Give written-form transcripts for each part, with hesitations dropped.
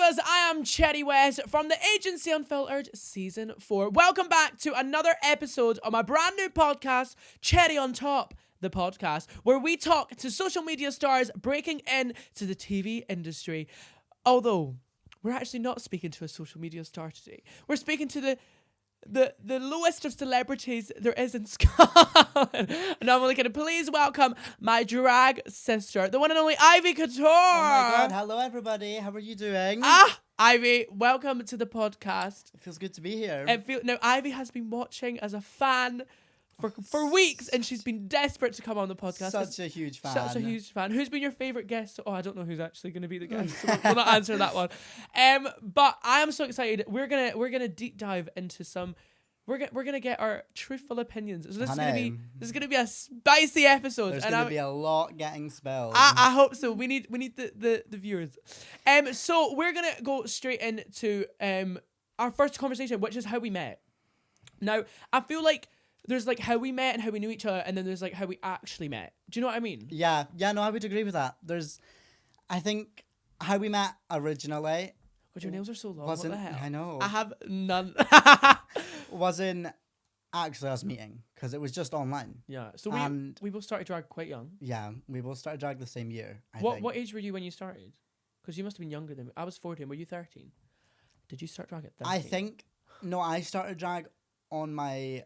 Trollers, I am Cherry West from the Agency Unfiltered Season 4. Welcome back to another episode of my brand new podcast, Cherry on Top, the podcast, where we talk to social media stars breaking into the TV industry. Although, we're actually not speaking to a social media star today. We're speaking to the lowest of celebrities there is in Scotland. And I'm only going to please welcome my drag sister, the one and only Ivy Couture. Oh my god, hello everybody. How are you doing? Ivy, welcome to the podcast. It feels good to be here. Now, Ivy has been watching as a fan for weeks, and she's been desperate to come on the podcast. Such a huge fan. Such a huge fan. Who's been your favourite guest? Oh, I don't know who's actually going to be the guest. So we'll not answer that one. But I am so excited. We're gonna deep dive into some. We're gonna get our truthful opinions. So this is gonna be a spicy episode. There's gonna be a lot getting spilled. I hope so. We need the viewers. So we're gonna go straight into our first conversation, which is how we met. Now, I feel like there's like how we met and how we knew each other, and then there's like how we actually met. Do you know what I mean? Yeah, no, I would agree with that. I think how we met originally. God, your nails are so long. What the hell? I know. I have none. Wasn't actually us meeting because it was just online. Yeah. So we both started drag quite young. Yeah, we both started drag the same year. What age were you when you started? Because you must have been younger than me. I was 14. Were you 13? Did you start drag at 13? I started drag on my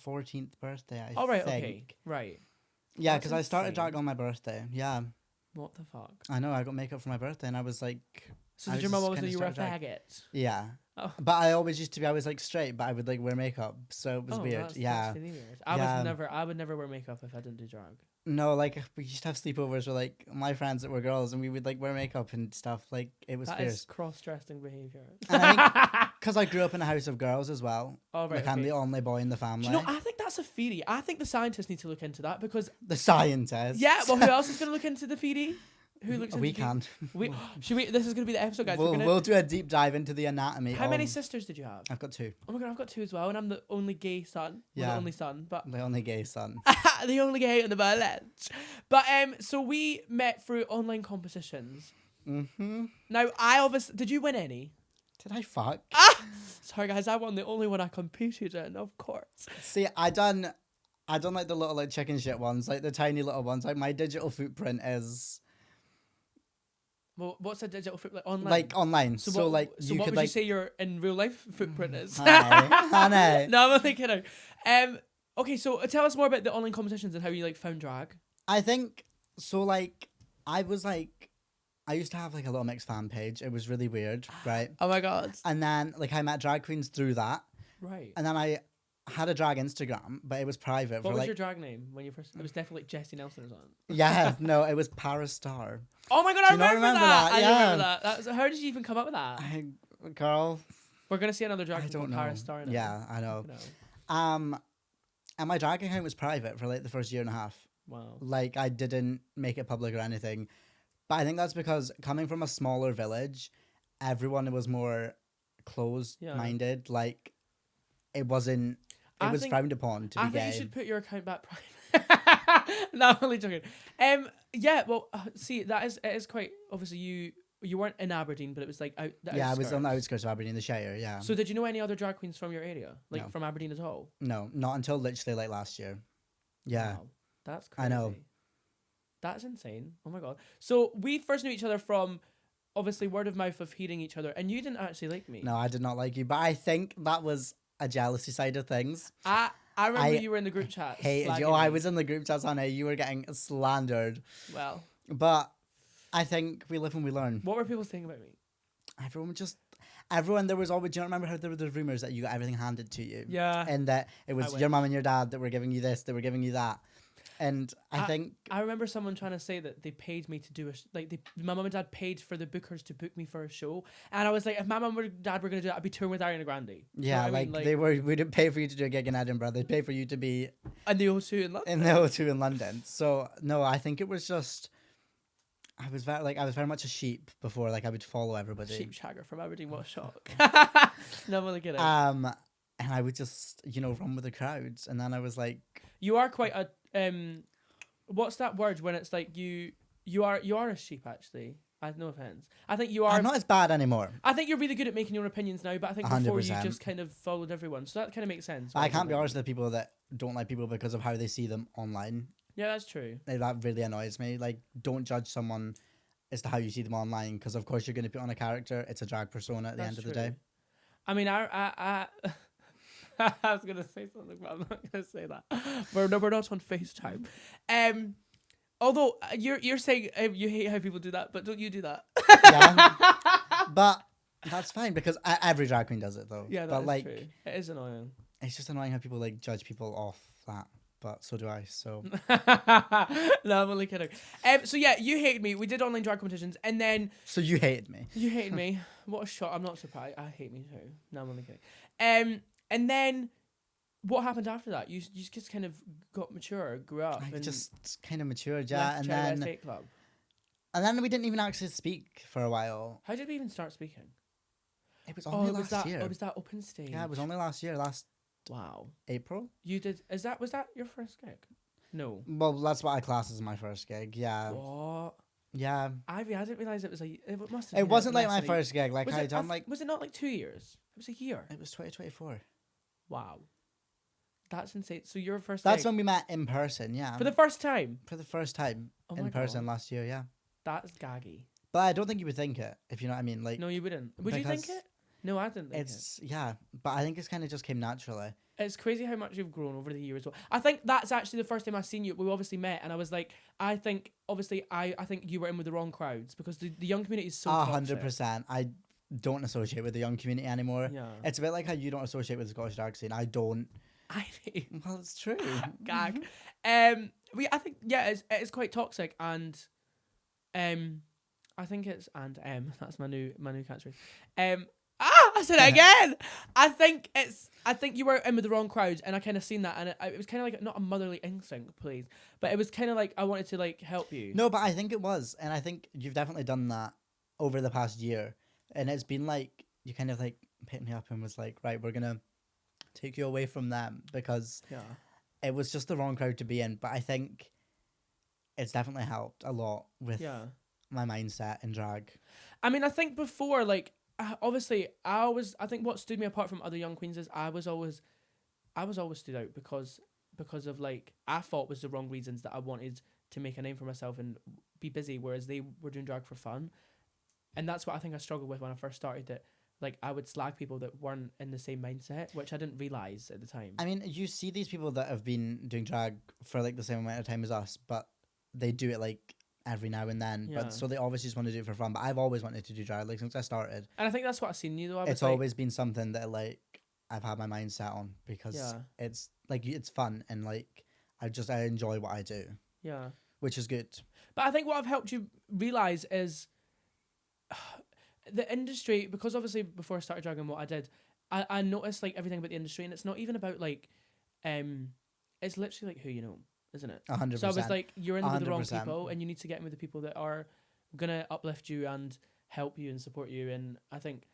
14th birthday, I think. Okay. Right. Yeah, because I started drag on my birthday. Yeah. What the fuck? I know, I got makeup for my birthday and I was like... So did your mum always know you were a faggot? Yeah. Oh. But I always used to be, I was like straight, but I would like wear makeup, so it was weird. That's really weird. I would never wear makeup if I didn't do drag. No, like we used to have sleepovers with like my friends that were girls and we would like wear makeup and stuff. Like it was fierce. That is cross-dressing behaviour. And I think because I grew up in a house of girls as well. Oh, right, I'm the only boy in the family. Do you know, I think that's a theory. I think the scientists need to look into that because... The scientists? Yeah, well, who else is going to look into the theory? Who looks into We can. Should we? This is going to be the episode, guys. We'll do a deep dive into the anatomy. How many sisters did you have? I've got 2. Oh my god, I've got 2 as well, and I'm the only gay son. Well, the only son, but the only gay son. the only gay on the village. But so we met through online competitions. Mm-hmm. Now did you win any? Did I fuck? Sorry guys, I won the only one I competed in, of course. See, I done like the little like chicken shit ones, like the tiny little ones. Like my digital footprint is. Well, what's a digital footprint online? Like online. So what would you say your in real life footprint is? Honey. No, I'm only kidding. Okay, so tell us more about the online competitions and how you like found drag. I think so. Like I used to have like a little mixed fan page. It was really weird, right? Oh my god. And then like I met drag queens through that. Right. And then I had a drag Instagram, but it was private. What was your drag name when you first? It was definitely like Jessie Nelson or something. Yeah, no, it was Paris Star. Oh my god, I remember that. I remember that. How did you even come up with that? Girl, we're gonna see another drag called Paris Star now. Yeah, I know. And my drag account was private for like the first year and a half. Wow. Like I didn't make it public or anything, but I think that's because coming from a smaller village, everyone was more closed-minded. Like it wasn't. It was frowned upon to be gay. I think you should put your account back private. No, I'm only joking. Yeah, well, see, it is quite obviously you weren't in Aberdeen, but it was like out. I was on the outskirts of Aberdeen, the Shire. Yeah. So did you know any other drag queens from your area, like from Aberdeen at all? No, not until literally like last year. Yeah. Wow, that's crazy. I know. That's insane. Oh my god. So we first knew each other from obviously word of mouth of hearing each other, and you didn't actually like me. No, I did not like you, but I think that was a jealousy side of things. I remember you were in the group chat. Hated you. Oh, I was in the group chats, honey. You were getting slandered. Well. But I think we live and we learn. What were people saying about me? Everyone, there was always, do you remember how there were the rumours that you got everything handed to you? Yeah. And that it was your mum and your dad that were giving you this, they were giving you that. And I remember someone trying to say that they paid me to do my mum and dad paid for the bookers to book me for a show, and I was like, if my mum and dad were gonna do that, I'd be touring with Ariana Grande. Yeah, like we didn't pay for you to do a gig in Edinburgh. They'd pay for you to be in the O2 in London. In the O2 in London. So no, I think it was just I was very much a sheep before. Like I would follow everybody. Sheep shagger from Aberdeen. What a shock! No, I'm really kidding. And I would just run with the crowds, and then I was like, you are quite a what's that word when it's like you are a sheep actually? No offense. I think you are. I'm not as bad anymore. I think you're really good at making your own opinions now, but I think before 100%. you just kind of followed everyone, so that kind of makes sense. I can't be honest with people that don't like people because of how they see them online. Yeah, that's true. That really annoys me. Like, don't judge someone as to how you see them online, because of course you're going to put on a character. It's a drag persona at the end of the day. I mean, I was gonna say something, but I'm not gonna say that. We're not on FaceTime. Although you're saying you hate how people do that, but don't you do that? Yeah, but that's fine because every drag queen does it though. Yeah, but is true. It is annoying. It's just annoying how people like judge people off that. But so do I. So no, I'm only kidding. So yeah, you hated me. We did online drag competitions, and then so you hated me. You hated me. What a shot! I'm not surprised. I hate me too. No, I'm only kidding. And then what happened after that? You just kind of got mature, grew up. I just kind of matured, yeah. And then Club. And then we didn't even actually speak for a while. How did we even start speaking? It was only last year. Oh, was that open stage? Yeah, it was only last year. Wow. April? You did. Was that your first gig? No. Well, that's what I class as my first gig. Yeah. What? Yeah. Ivy, I didn't realize it was like it must have. It wasn't like my first gig. Like I done like. Was it not like 2 years? It was a year. It was 2024. Wow. That's insane. So your first. That's gig, when we met in person. Yeah. For the first time. For the first time in person last year. Yeah. That's gaggy. But I don't think you would think it, if you know what I mean. Like. No, you wouldn't. Would you think it? No, I didn't think it. Yeah, but I think it's kind of just came naturally. It's crazy how much you've grown over the years. I think that's actually the first time I've seen you. We obviously met, and I was like, I think you were in with the wrong crowds because the young community is so 100%. I don't associate with the young community anymore. Yeah. It's a bit like how you don't associate with the Scottish drag scene. I don't. Ivy. Well, it's true. Gag. I think it's quite toxic, and I think it's that's my new catchphrase. I said it again. I think you were in with the wrong crowd, and I kind of seen that, and it was kind of like not a motherly instinct, please, but it was kind of like I wanted to like help you. No, but I think it was, and I think you've definitely done that over the past year, and it's been like you kind of like picked me up and was like, right, we're gonna take you away from them because it was just the wrong crowd to be in. But I think it's definitely helped a lot with my mindset in drag. I mean, I think before like. Obviously, I think what stood me apart from other young queens is I was always stood out because of like I thought was the wrong reasons that I wanted to make a name for myself and be busy, whereas they were doing drag for fun, and that's what I think I struggled with when I first started. That like I would slag people that weren't in the same mindset, which I didn't realize at the time. I mean, you see these people that have been doing drag for like the same amount of time as us, but they do it like every now and then, but so they obviously just want to do it for fun. But I've always wanted to do drag like since I started, and I think that's what I've seen you though. It's always been something that like I've had my mind set on because it's like it's fun and like I enjoy what I do. Yeah, which is good. But I think what I've helped you realize is the industry, because obviously before I started dragging, what I did, I noticed like everything about the industry, and it's not even about like, it's literally like who you know. Isn't it? 100%. So I was like, you're in with the wrong people, and you need to get in with the people that are gonna uplift you and help you and support you. And I think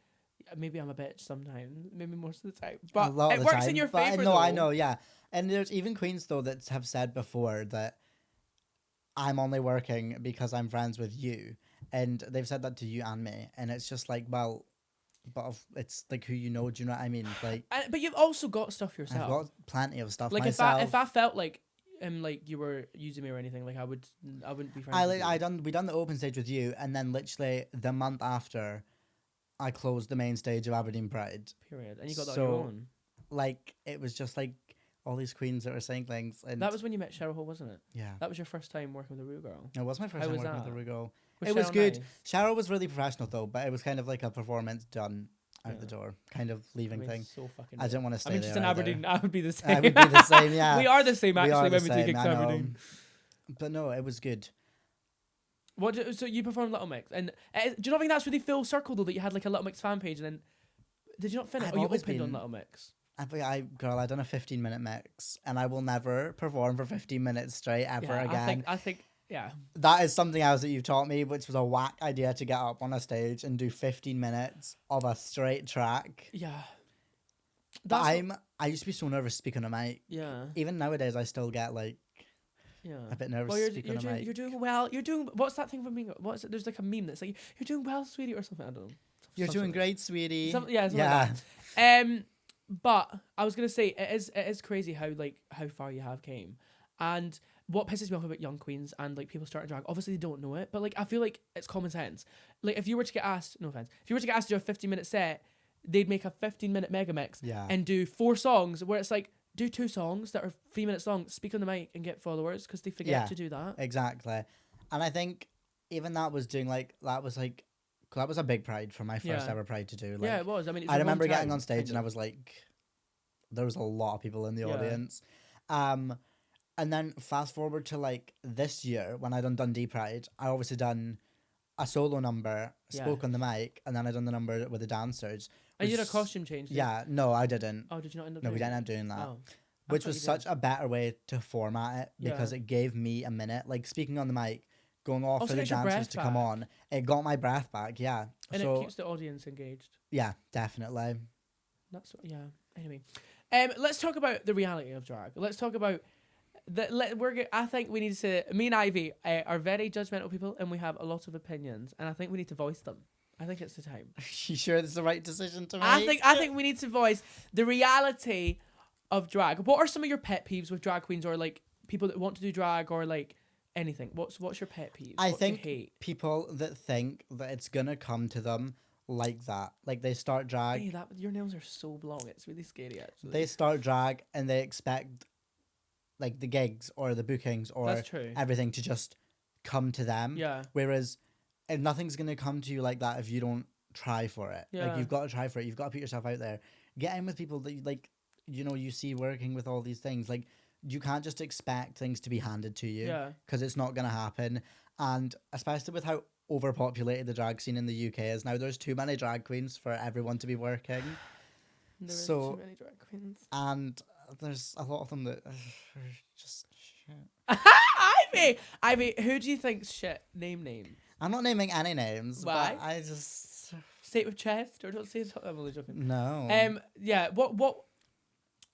maybe I'm a bitch sometimes, maybe most of the time, but it works in your favor. No, I know, yeah. And there's even queens though that have said before that I'm only working because I'm friends with you, and they've said that to you and me, and it's just like, well, but it's like who you know. Do you know what I mean? Like, but you've also got stuff yourself. I've got plenty of stuff. Like myself. if I felt like you were using me or anything, like I wouldn't be friends with you. We done the open stage with you, and then literally the month after, I closed the main stage of Aberdeen Pride. Period. And you got that on your own. Like it was just like all these queens that were saying things, and that was when you met Cheryl Hall, wasn't it? Yeah. That was your first time working with a Rue Girl. It was my first time working with a Rue Girl. Was it was Cheryl good. Nice? Cheryl was really professional though, but it was kind of like a performance done out the door, kind of leaving thing. So fucking I didn't want to stay there. just in Aberdeen, I would be the same. I would be the same, yeah. We are the same actually when we do gigs in Aberdeen. But no, it was good. So you performed Little Mix, and do you not think that's really full circle though that you had like a Little Mix fan page, and then did you not finish? You opened on Little Mix. I done a 15-minute mix, and I will never perform for 15 minutes straight ever again. I think. Yeah. That is something else that you've taught me, which was a whack idea to get up on a stage and do 15 minutes of a straight track. Yeah. But I used to be so nervous speaking on a mic. Yeah. Even nowadays, I still get like, a bit nervous Well, to speak on a mic. you're doing well. You're doing. What's that thing from being? What's it? There's like a meme that's like, "You're doing well, sweetie," or something. I don't know. You're doing great, sweetie. Something like that. But I was gonna say it is crazy how far you have came, and what pisses me off about young queens and like people starting drag. Obviously they don't know it, but like I feel like it's common sense. Like if you were to get asked, no offense, if you were to get asked to do a 15-minute set, they'd make a 15-minute mega mix and do 4 songs where it's like, do 2 songs that are 3 minutes long, speak on the mic and get followers, because they forget to do that. Exactly. And I think even that was a big pride for my first ever pride to do. Like, it was. I mean, I remember getting on stage and I was like, there was a lot of people in the audience. And then fast forward to like this year when I done Dundee Pride, I obviously done a solo number, spoke on the mic, and then I done the number with the dancers. And you did a costume change? Yeah, no, I didn't. Oh, did you not end up? No, we didn't end up doing that. Oh. Which was such a better way to format it because it gave me a minute, like speaking on the mic, going off for the dancers to come on. It got my breath back, yeah. And it keeps the audience engaged. Yeah, definitely. Anyway, let's talk about the reality of drag. Let's talk about I think we need to. Me and Ivy are very judgmental people, and we have a lot of opinions, and I think we need to voice them. I think it's the time. You sure this is the right decision to make? I think we need to voice the reality of drag. What are some of your pet peeves with drag queens, or like people that want to do drag, or like anything? What's your pet peeves? I think people that think that it's gonna come to them like that, like they start drag. Hey, your nails are so long. It's really scary. Actually, they start drag and they expect like the gigs or the bookings or everything to just come to them. Yeah. Whereas nothing's gonna come to you like that if you don't try for it. Yeah. Like you've got to try for it. You've got to put yourself out there. Get in with people that you see working with all these things. Like you can't just expect things to be handed to you. Yeah. Because it's not gonna happen. And especially with how overpopulated the drag scene in the UK is now, there's too many drag queens for everyone to be working. There's too many drag queens. And there's a lot of them that are just shit. Ivy, who do you think's shit? Name. I'm not naming any names. Why? But I just say it with chest, or don't say it. I'm only joking. No. Yeah. What?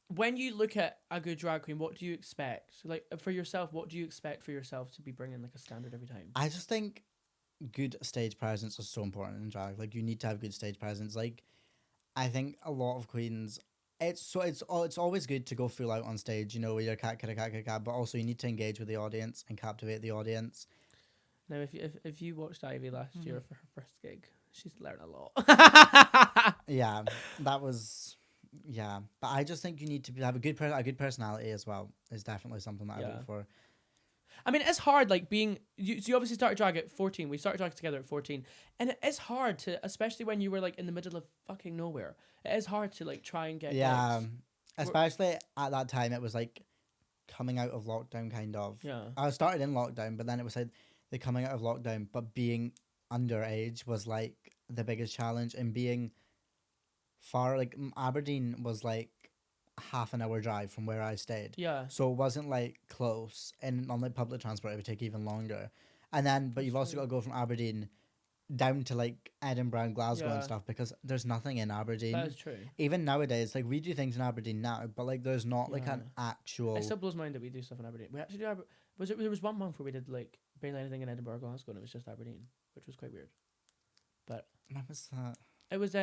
When you look at a good drag queen, what do you expect? Like for yourself, what do you expect for yourself to be bringing like a standard every time? I just think good stage presence is so important in drag. Like you need to have good stage presence. Like I think a lot of queens. It's always good to go full out on stage, you know, with your cat, but also you need to engage with the audience and captivate the audience. Now, if you watched Ivy last year for her first gig, she's learned a lot. Yeah, that was, but I just think you need to have a good personality as well. Is definitely something that I look for. I mean, it's hard, like, so you obviously started drag at 14. We started drag together at 14. And it is hard to, especially when you were, like, in the middle of fucking nowhere. It is hard to, like, try and get gigs. Especially at that time, it was, like, coming out of lockdown, kind of. Yeah. I started in lockdown, but then it was, like, the coming out of lockdown. But being underage was, like, the biggest challenge. And being far, like, Aberdeen was, like, half an hour drive from where I stayed. Yeah. So it wasn't like close, and on like public transport it would take even longer. And then but you've also got to go from Aberdeen down to like Edinburgh and Glasgow and stuff, because there's nothing in Aberdeen. That is true. Even nowadays, like we do things in Aberdeen now, but like there's not like an actual. It still blows my mind that we do stuff in Aberdeen. We actually do. There was 1 month where we did like barely anything in Edinburgh or Glasgow, and it was just Aberdeen, which was quite weird. But when was that? It was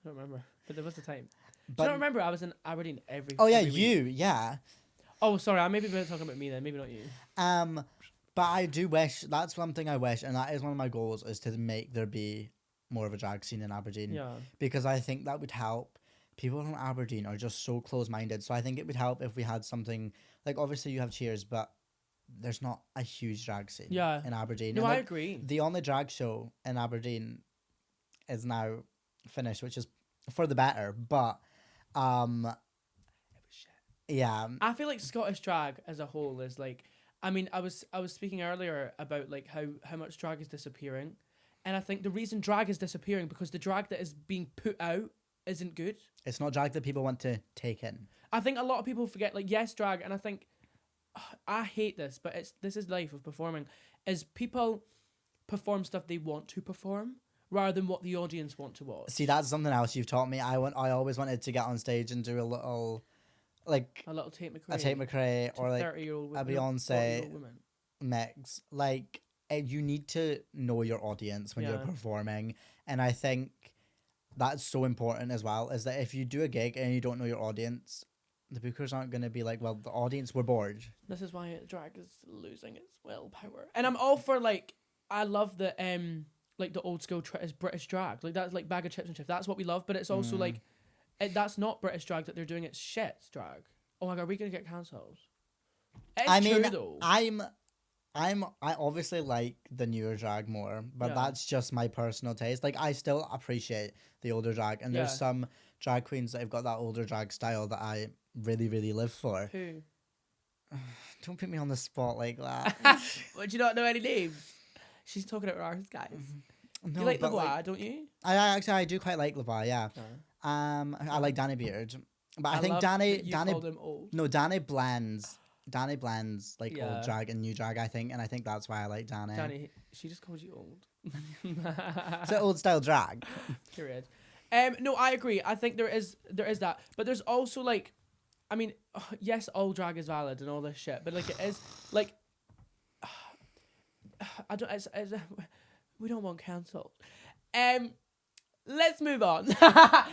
I don't remember, but there was a time. But I don't remember. I was in Aberdeen every. Oh yeah, every week. Yeah. Oh, sorry. I maybe been talking about me then. Maybe not you. But I do wish. That's one thing I wish, and that is one of my goals, is to make there be more of a drag scene in Aberdeen. Yeah. Because I think that would help. People from Aberdeen are just so close-minded, so I think it would help if we had something like. Obviously, you have Cheers, but there's not a huge drag scene. In Aberdeen. No, and, I agree. The only drag show in Aberdeen is now finished, which is for the better, but it was shit. Yeah, I feel like Scottish drag as a whole is like, I mean, I was speaking earlier about like how much drag is disappearing, and I think the reason drag is disappearing because the drag that is being put out isn't good. It's not drag that people want to take in. I think a lot of people forget, like, yes, drag, and I think I hate this, but this is life of performing, is people perform stuff they want to perform rather than what the audience want to watch. See, that's something else you've taught me. I always wanted to get on stage and do a little like a little Tate McRae. a Tate McRae or like 30-year-old a Beyonce mix. Like you need to know your audience when you're performing, and I think that's so important as well. Is that if you do a gig and you don't know your audience, the bookers aren't going to be like, well, the audience were bored. This is why drag is losing its willpower. And I'm all for like, I love the like the old school British drag. Like that's like bag of chips and chips. That's what we love. But it's also like, that's not British drag that they're doing. It's shit drag. Oh my god, are we gonna get cancelled? It's true though. I obviously like the newer drag more, but that's just my personal taste. Like I still appreciate the older drag, and there's some drag queens that have got that older drag style that I really, really live for. Who? Don't put me on the spot like that. Would you not know any names? She's talking about ours, guys. No, you like Lavoie, don't you? I do quite like Lavoie, yeah. I like Danny Beard, but I think Danny called him old. No, Danny blends like old drag and new drag, I think, and I think that's why I like Danny. Danny, she just called you old. It's an old style drag. Period. No, I agree. I think there is that, but there's also like, I mean, yes, all drag is valid and all this shit, but like it is like, I don't. We don't want cancelled. Let's move on. I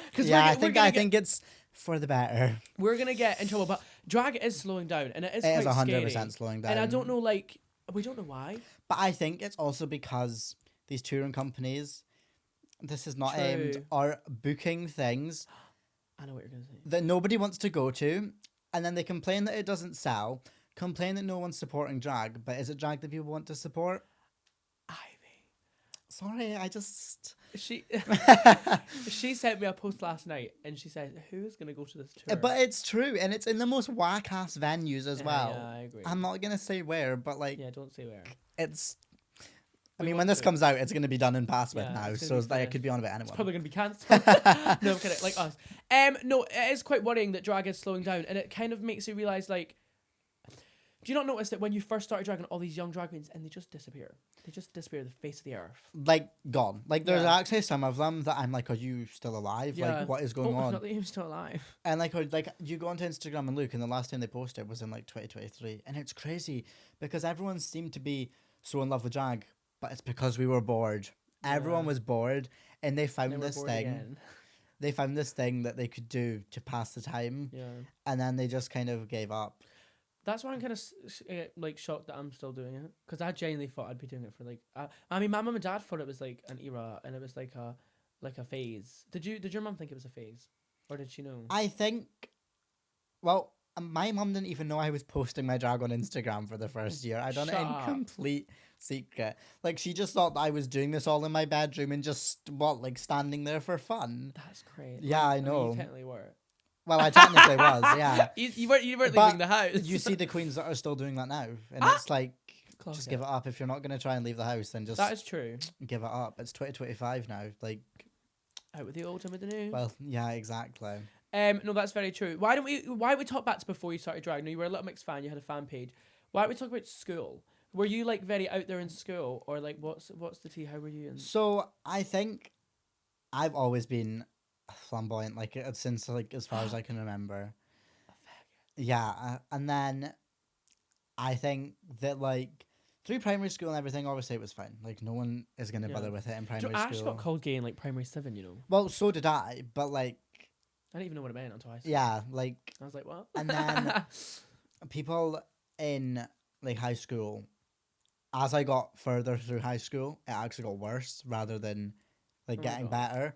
think it's for the better. We're gonna get in trouble, but drag is slowing down, and it is 100% slowing down. And I don't know, like, we don't know why. But I think it's also because these touring companies, this is not aimed, are booking things. I know what you're gonna say. That nobody wants to go to, and then they complain that it doesn't sell. Complain that no one's supporting drag, but is it drag that people want to support? Ivy. Sorry, I just... She sent me a post last night, and she said, who is going to go to this tour? But it's true, and it's in the most whack-ass venues as well. Yeah, I agree. I'm not going to say where, but like... Yeah, don't say where. It's... I mean, when this comes out, it's going to be done and passed with now, so it's like it could be on about anyone. It's probably going to be cancelled. No, I'm kidding, like us. No, it is quite worrying that drag is slowing down, and it kind of makes you realise, like... Do you not notice that when you first started dragging all these young drag queens and they just disappear? They just disappear the face of the earth. Like, gone. Like, there's actually some of them that I'm like, are you still alive? Yeah. Like, what is going on? Not that you're still alive. And like you go onto Instagram and look, and the last time they posted was in like 2023. And it's crazy because everyone seemed to be so in love with drag, but it's because we were bored. Yeah. Everyone was bored, and they found this thing. Again. They found this thing that they could do to pass the time. Yeah. And then they just kind of gave up. That's why I'm kind of like shocked that I'm still doing it, because I genuinely thought I'd be doing it for like. I mean, my mum and dad thought it was like an era, and it was like a phase. Did your mum think it was a phase, or did she know? I think, well, my mum didn't even know I was posting my drag on Instagram for the first year. I done it in complete secret. Like, she just thought that I was doing this all in my bedroom and just like standing there for fun. That's crazy. Yeah, I know. You technically were. Well, I technically was, yeah. You weren't leaving the house. You see the queens that are still doing that now, and it's like, just give it up. If you're not going to try and leave the house, then just... That is true. Give it up. It's 2025 now. Like... Out with the old, in with the new. Well, yeah, exactly. No, that's very true. Why don't we talk back to before you started drag? No, you were a Little Mix fan. You had a fan page. Why don't we talk about school? Were you like very out there in school, or like what's the tea? How were you? So I think I've always been flamboyant, like since like as far as I can remember. Yeah, and then I think that like through primary school and everything, obviously it was fine. Like no one is gonna bother with it in primary school. I actually got called gay in like primary 7, you know. Well, so did I, but like I didn't even know what it meant until I said yeah, like I was like, what? And then people in like high school, as I got further through high school, it actually got worse rather than like getting better.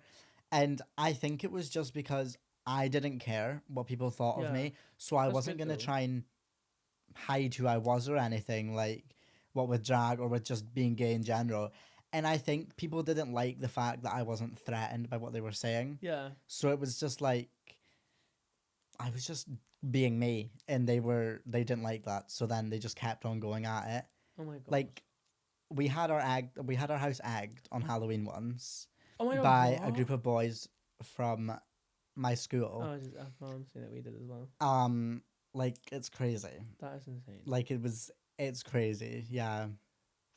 And I think it was just because I didn't care what people thought of me, so I wasn't going to try and hide who I was or anything, like what with drag or with just being gay in general. And I think people didn't like the fact that I wasn't threatened by what they were saying. Yeah. So it was just like, I was just being me, and they didn't like that. So then they just kept on going at it. Oh my god. Like, we had our house egged on Halloween once. Oh my god, by a group of boys from my school. Oh, I'm saying that we did as well. Like, it's crazy. That is insane. Like, it's crazy. Yeah.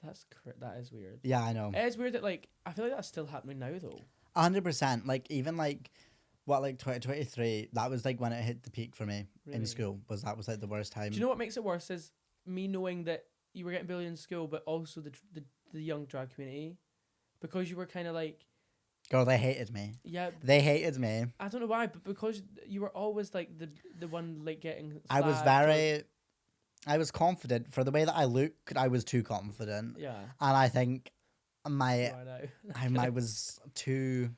That is weird. Yeah, I know. It is weird that, like, I feel like that's still happening now, though. 100%. Like, even, like, What, like 2023? That was like when it hit the peak for me in school. That was like the worst time. Do you know what makes it worse is me knowing that you were getting bullied in school, but also the young drag community, because you were kind of like. Girl, they hated me. Yeah. They hated me. I don't know why, but because you were always like the one like getting. I was confident for the way that I looked. I was too confident. Yeah. And I think I was too.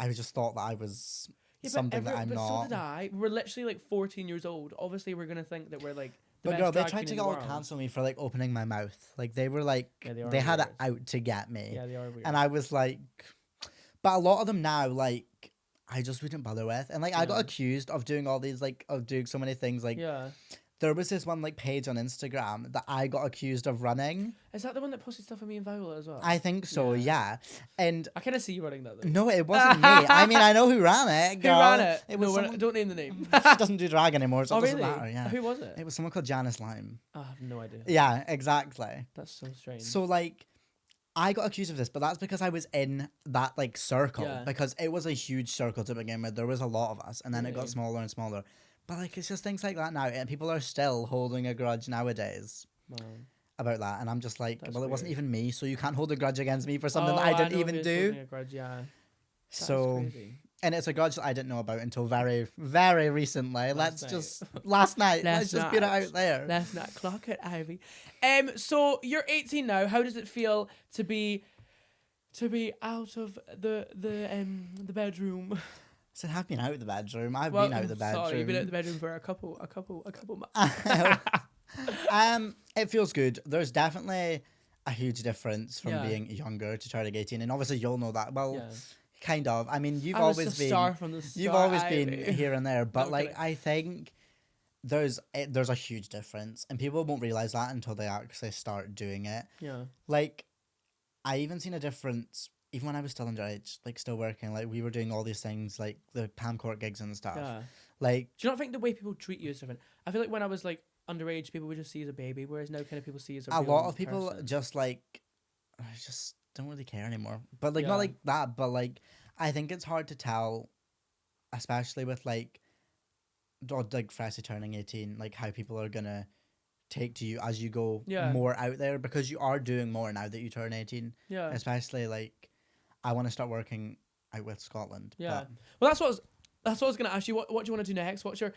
I just thought that I was something that I'm but not. So did I. We're literally like 14 years old. Obviously, we're gonna think that we're like. But girl, they tried to all cancel me for like opening my mouth. Like they were like, they had it out to get me. Yeah, they are weird. And I was like, but a lot of them now, like, I just wouldn't bother with. And like, I got accused of doing all these, like, of doing so many things. Like, there was this one like page on Instagram that I got accused of running. Is that the one that posted stuff of me and Viola as well? I think so, yeah. And I kind of see you running that though. No, it wasn't me. I mean, I know who ran it. Girl. Who ran it? It was don't name the name. She doesn't do drag anymore, so it doesn't really? matter. Yeah. Who was it? It was someone called Janice Lime. I have no idea. Yeah, exactly. That's so strange. So like, I got accused of this, but that's because I was in that like circle, because it was a huge circle to begin with. There was a lot of us, and then it got smaller and smaller. But like, it's just things like that now, and people are still holding a grudge nowadays about that. And I'm just like, well, it wasn't even me, so you can't hold a grudge against me for something that I didn't even do. A grudge, yeah. So, and it's a grudge that I didn't know about until very, very recently. Last night. Let's just get it out there. Let's not clock it, Ivy. So you're 18 now. How does it feel to be out of the bedroom? So I've been out of the bedroom. I've been out of the bedroom. Sorry, you've been out of the bedroom for a couple months. It feels good. There's definitely a huge difference from being younger to turning 18, and obviously you'll know that. Well, kind of. I mean, you've always been here and there, but like I think there's a huge difference, and people won't realize that until they actually start doing it. Yeah. Like, I even seen a difference. Even when I was still underage, like still working, like we were doing all these things, like the Pam Court gigs and stuff. Yeah. Like, do you not think the way people treat you is different? I feel like when I was like underage, people would just see you as a baby, whereas now kind of people see you as a lot of people just like, just don't really care anymore. But like not like that, but like I think it's hard to tell, especially with like freshly turning 18, like how people are gonna take to you as you go more out there, because you are doing more now that you turn 18. Yeah. Especially like, I want to start working out with Scotland. Yeah. Well, that's what I was gonna ask you. What do you want to do next? What's your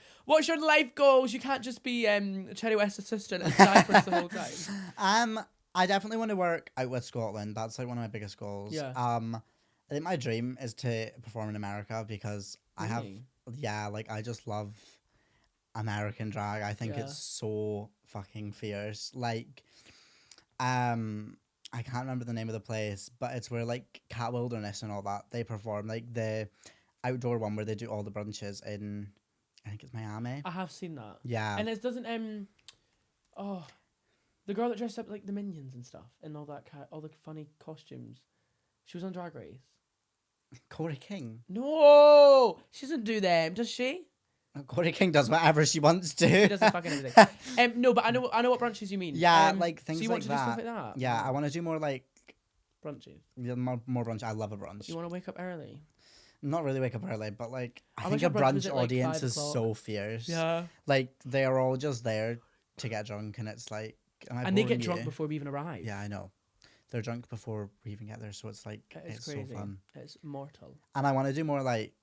life goals? You can't just be Cherry West assistant and Cypress the whole time. I definitely want to work out with Scotland. That's like one of my biggest goals. Yeah. I think my dream is to perform in America, because I just love American drag. I think it's so fucking fierce. Like, I can't remember the name of the place, but it's where like Cat Wilderness and all that, they perform, like the outdoor one where they do all the brunches in, I think it's Miami. I have seen that. Yeah. And it doesn't the girl that dressed up like the Minions and stuff and all that all the funny costumes, she was on Drag Race. Corey King. No, she doesn't do them, does she? Corey King does whatever she wants to. She doesn't fucking everything. No, but I know what brunches you mean. Yeah, like things so you like want to that. do stuff like that. Yeah, I want to do more like brunches. Yeah, more brunch. I love a brunch. You want to wake up early? Not really wake up early, but like I think a brunch audience is so fierce. Yeah, like they are all just there to get drunk, and it's like, and they get drunk before we even arrive. Yeah, I know. They're drunk before we even get there, so it's like it's crazy. So fun. It's mortal. And I want to do more like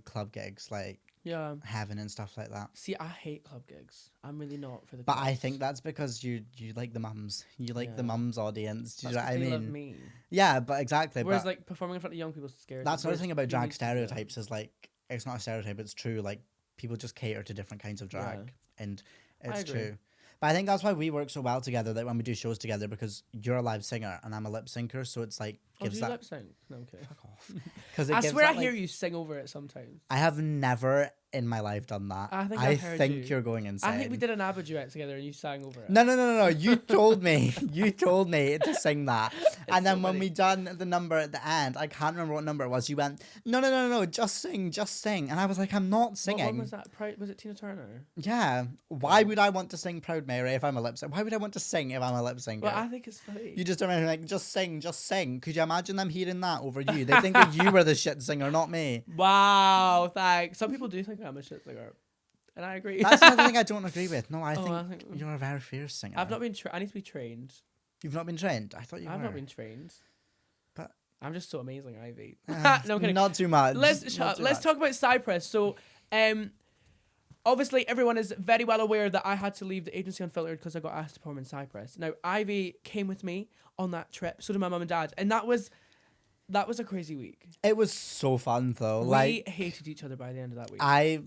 club gigs, like Heaven and stuff like that. See, I hate club gigs. I'm really not for the. But clubs. I think that's because you like the mums. You like the mums audience. Do you know what I mean? Love me. Yeah, but exactly. Whereas like performing in front of young people is scary. That's another thing about drag stereotypes is like it's not a stereotype. It's true. Like people just cater to different kinds of drag, and it's true. But I think that's why we work so well together, that when we do shows together, because you're a live singer and I'm a lip syncer, so it's like gives that. Lip sync? No, I'm kidding. Fuck off. Because I swear I hear you sing over it sometimes. I have never in my life done that. I think you're going insane. I think we did an ABBA duet together and you sang over it. No. You told me. You told me to sing that. And then so when funny. we done the number at the end, I can't remember what number it was. You went, no, just sing. And I was like, I'm not singing. What one was that? Was it Tina Turner? Yeah. Why would I want to sing Proud Mary if I'm a lip sync? Why would I want to sing if I'm a lip sync? Well, I think it's funny. You just don't remember, like, just sing. Could you imagine them hearing that over you? They think that you were the shit singer, not me. Wow, thanks. Some people do think I'm a shit singer. And I agree. That's another thing I don't agree with. No, I think you're a very fierce singer. I've not been I need to be trained. You've not been trained? I thought you were. I've not been trained. But I'm just so amazing, Ivy. No, I'm kidding. Not too much. Let's talk about Cypress. So, obviously everyone is very well aware that I had to leave the agency Unfiltered because I got asked to perform in Cypress. Now, Ivy came with me on that trip. So did my mum and dad. And that was a crazy week. It was so fun though. We hated each other by the end of that week. I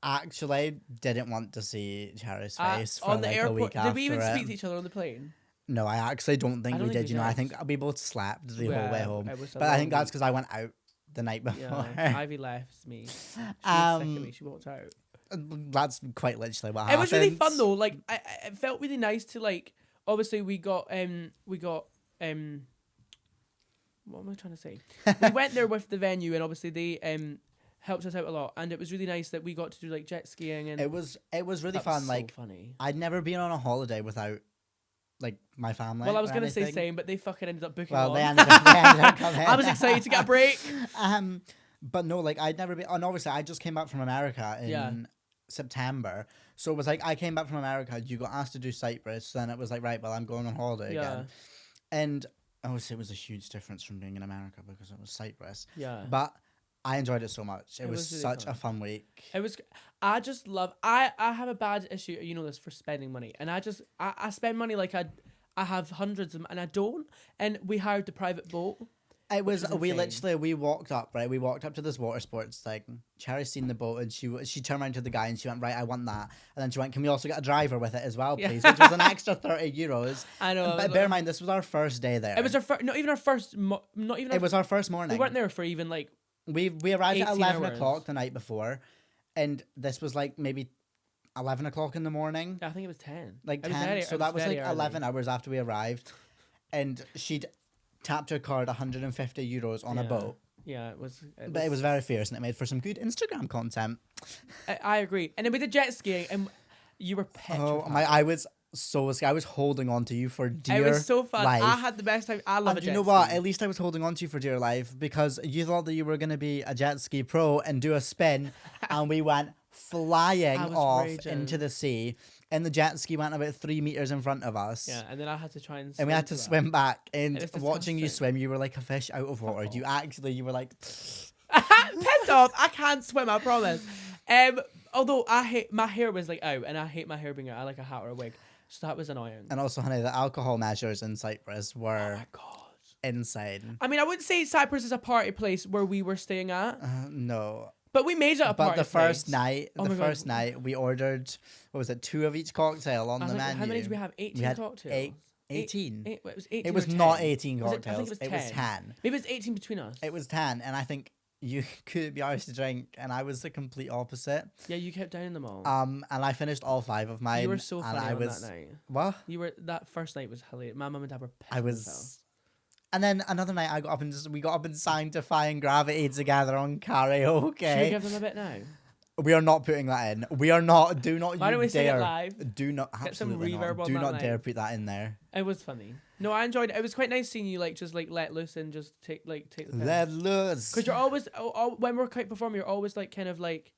actually didn't want to see Cherry's face for on the airport. a week after Did we even it. speak to each other on the plane? No, I actually don't think we did. You know, I think we both slept the whole way home. But I think that's because I went out the night before. Yeah, Ivy left me. She was sick of me. She walked out. That's quite literally what happened. It was really fun though. Like, it felt really nice to, like, obviously we got what am I trying to say? We went there with the venue, and obviously they helped us out a lot, and it was really nice that we got to do like jet skiing, and it was really fun. So like, funny. I'd never been on a holiday without like my family. Well, I was gonna say same, but they fucking ended up booking. Well, on. they ended up coming. I was excited to get a break. But no, like I'd never been. And obviously, I just came back from America in September, so it was like I came back from America. You got asked to do Cyprus, then it was like, right, well, I'm going on holiday again, and obviously it was a huge difference from being in America because it was Cyprus. Yeah, but I enjoyed it so much. It was really such fun. a fun week. It was. I just love. I have a bad issue. You know this, for spending money, and I spend money like I have hundreds of them, and I don't. And we hired the private boat. It was we walked up, right? We walked up to this water sports thing. Cherry seen the boat, and she turned around to the guy and she went, right, I want that. And then she went, can we also get a driver with it as well, please? Which was an extra €30. I know. But bear in mind, this was our first day there. It was not even our first. It was our first morning. We weren't there for even like. We arrived at 11 hours. o'clock the night before, and this was like maybe 11 o'clock in the morning. I think it was 10. Like 10. So that was like 11 hours after we arrived, and she'd tapped her card €150 on a boat. Yeah, it was. But it was very fierce, and it made for some good Instagram content. I agree. And then we did jet skiing, and you were petrified. Oh my! I was so scared. I was holding on to you for dear life. It was so fun. Life. I had the best time. I love and a jet ski. You know what? At least I was holding on to you for dear life, because you thought that you were going to be a jet ski pro and do a spin, and we went flying off into the sea. And the jet ski went about 3 meters in front of us. Yeah, and then I had to try and we had to swim back. And watching you swim, you were like a fish out of water. You were like... Piss off. I can't swim, I promise. Although my hair was like out, and I hate my hair being out. I like a hat or a wig. So that was annoying. And also, honey, the alcohol measures in Cyprus were... Oh my God. Insane. I mean, I wouldn't say Cyprus is a party place where we were staying at. No. But we made it a party place. But the first night, we ordered, what was it, 2 of each cocktail on the menu. How many did we have? 18 cocktails? 18. It was 18. It was not 18 cocktails. I think it was 10. Maybe it was 18 between us. It was 10, and I think you couldn't be arsed to drink, and I was the complete opposite. Yeah, you kept downing them all. And I finished all 5 of mine. You were so funny on that night. What? That first night was hilarious. My mum and dad were pissed themselves. And then another night, we got up and sang Defying Gravity together on karaoke. Should we give them a bit now? We are not putting that in. We are not. Do not. Why don't we dare, sing it live? Do not. Get some absolutely reverb not. on Do that not night. dare put that in there. It was funny. No, I enjoyed it. It was quite nice seeing you just let loose and just take the piss. Let loose. Because you're always when we're quite performing, you're always like kind of like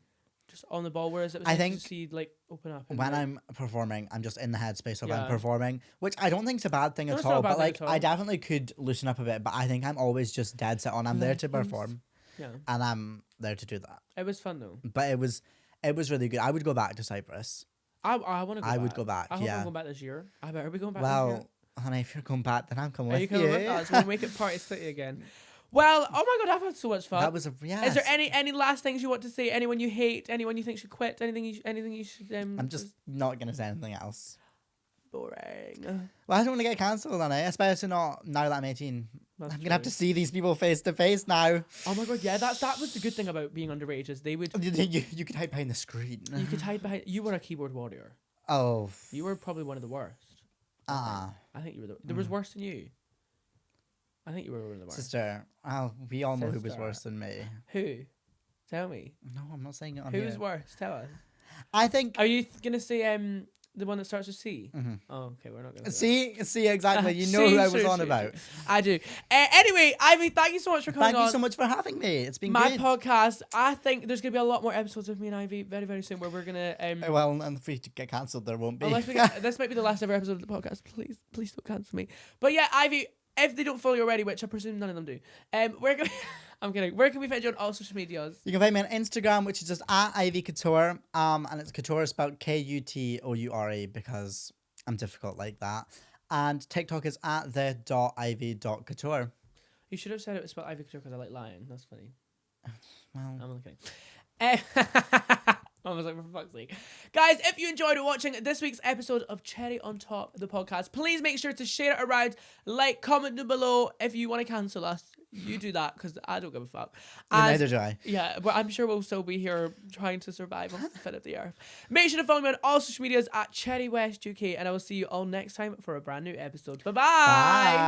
just on the ball. Whereas it was I nice think to see like open up. When I'm performing, I'm just in the headspace of I'm performing, which I don't think is a bad thing at all. But like, I definitely could loosen up a bit. But I think I'm always just dead set on. I'm there to perform. Yeah. And I'm there to do that. It was fun though. But it was really good. I would go back to Cyprus. I want to go back. I would go back. I hope I'm going back this year. I better be going back this year. Well, honey, if you're going back, then I'm coming with you. Coming with us? We'll make it Party City again. Well, oh my God, I've had so much fun. That was Is there any last things you want to say? Anyone you hate? Anyone you think should quit? Anything you should? I'm just not gonna say anything else. Boring. Well, I don't want to get cancelled on it, especially not now that I'm 18. That's I'm gonna have to see these people face to face now. Oh my God, yeah, that was the good thing about being underage is they would. You could hide behind the screen. You could hide behind. You were a keyboard warrior. Oh. You were probably one of the worst. I think you were there was worse than you. I think you were one of the worst. Sister, we all know who was Sister. worse than me. Who? Tell me. No, I'm not saying it on Who here. was worse? Tell us. I think... Are you gonna say the one that starts with C? Mm-hmm. Oh, okay, we're not gonna. See exactly. You know who I was on about. I do. Anyway, Ivy, thank you so much for coming on. Thank you so much for having me. It's been my great. podcast. I think there's gonna be a lot more episodes of me and Ivy very, very soon where we're gonna. Well, and if we get cancelled, there won't be. This might be the last ever episode of the podcast. Please don't cancel me. But yeah, Ivy, if they don't follow you already, which I presume none of them do, where can I'm kidding. Where can we find you on all social medias? You can find me on Instagram, which is just at Ivy Couture. And it's Couture spelled Kutoure because I'm difficult like that. And TikTok is at the.ivy.couture. You should have said it was spelled Ivy Couture because I like lying. That's funny. Well, I'm only kidding. I was like, for fuck's sake. Guys, if you enjoyed watching this week's episode of Cherry on Top, the podcast, please make sure to share it around, like, comment down below. If you want to cancel us, you do that, because I don't give a fuck. And neither do I. Yeah, but I'm sure we'll still be here trying to survive off the fit of the earth. Make sure to follow me on all social medias at Cherry West UK, and I will see you all next time for a brand new episode. Bye-bye! Bye.